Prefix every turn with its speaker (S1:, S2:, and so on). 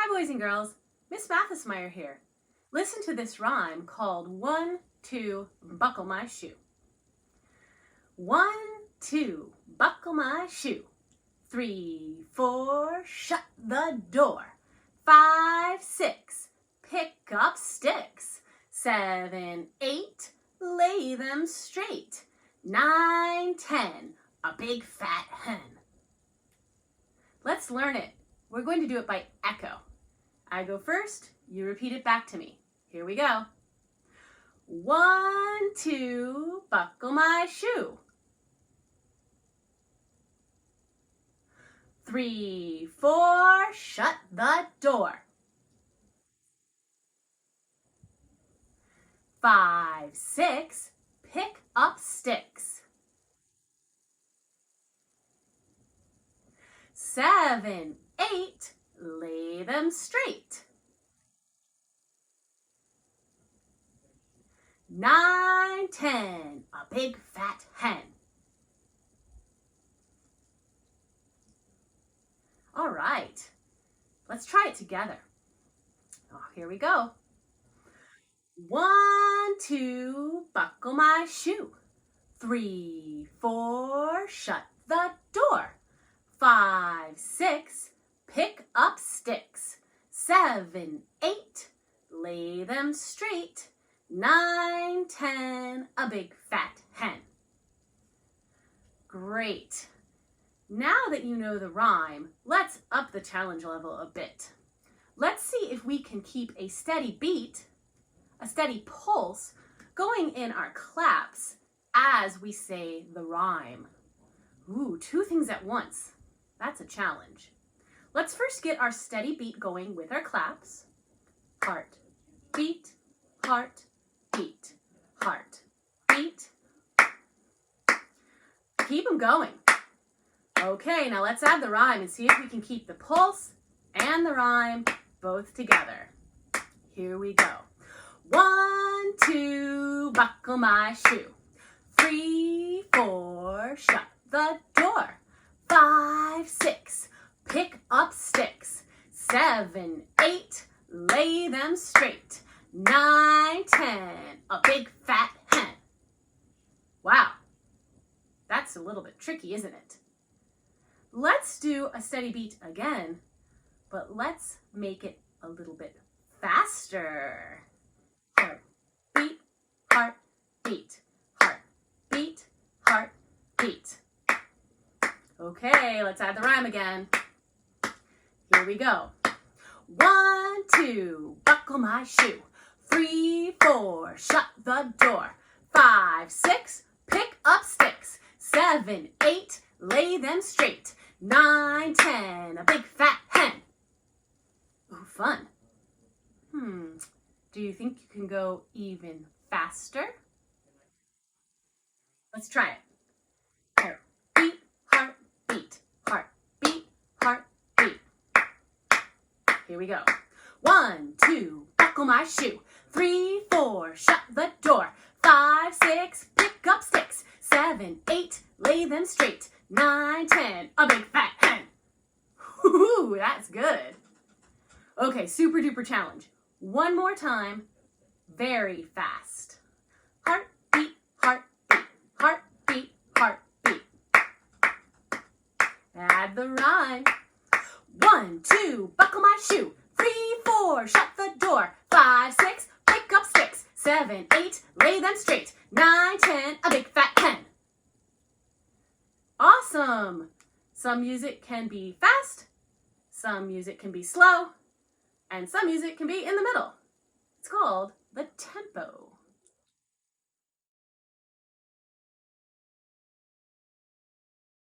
S1: Hi boys and girls, Miss Mathesmeyer here. Listen to this rhyme called 1, 2, buckle my shoe. 1, 2, buckle my shoe. 3, 4, shut the door. 5, 6, pick up sticks. 7, 8, lay them straight. 9, 10, a big fat hen. Let's learn it. We're going to do it by echo. I go first, you repeat it back to me. Here we go. 1, 2, buckle my shoe. 3, 4, shut the door. 5, 6, pick up sticks. 7, 8, lay them straight. 9, 10, a big fat hen. All right, let's try it together. Oh, here we go. 1, 2, buckle my shoe. 3, 4, shut the door. 5, 6, pick up sticks. 7, 8, lay them straight. 9, 10, a big fat hen. Great. Now that you know the rhyme, let's up the challenge level a bit. Let's see if we can keep a steady beat, a steady pulse, going in our claps as we say the rhyme. Ooh, 2 things at once. That's a challenge. Let's first get our steady beat going with our claps. Heart, beat, heart, beat, heart, beat. Keep them going. Okay, now let's add the rhyme and see if we can keep the pulse and the rhyme both together. Here we go. 1, 2, buckle my shoe. 3, 4, shut the door. 5, 6, pick up sticks. 7, 8, lay them straight. 9, 10, a big fat hen. Wow, that's a little bit tricky, isn't it? Let's do a steady beat again, but let's make it a little bit faster. Heart, beat, heart, beat, heart, beat, heart, beat. Okay, let's add the rhyme again. Here we go. 1, 2, buckle my shoe. 3, 4, shut the door. 5, 6, pick up sticks. 7, 8, lay them straight. 9, 10, a big fat hen. Ooh, fun. Do you think you can go even faster? Let's try it. Heart, beat, heart, beat, heart, beat, heart, beat. Here we go. 1, 2, buckle my shoe. 3, 4, shut the door. 5, 6, pick up sticks. 7, 8, lay them straight. 9, 10, a big fat hen. Ooh, that's good. Okay, super duper challenge. One more time, very fast. Heart, beat, heart, beat, heart, beat, heart, beat. Add the rhyme. 1, 2, buckle my shoe. 3, 4, shut the door. 5, 6, pick up sticks. 7, 8, lay them straight. 9, 10, a big fat hen. Awesome! Some music can be fast, some music can be slow, and some music can be in the middle. It's called the tempo.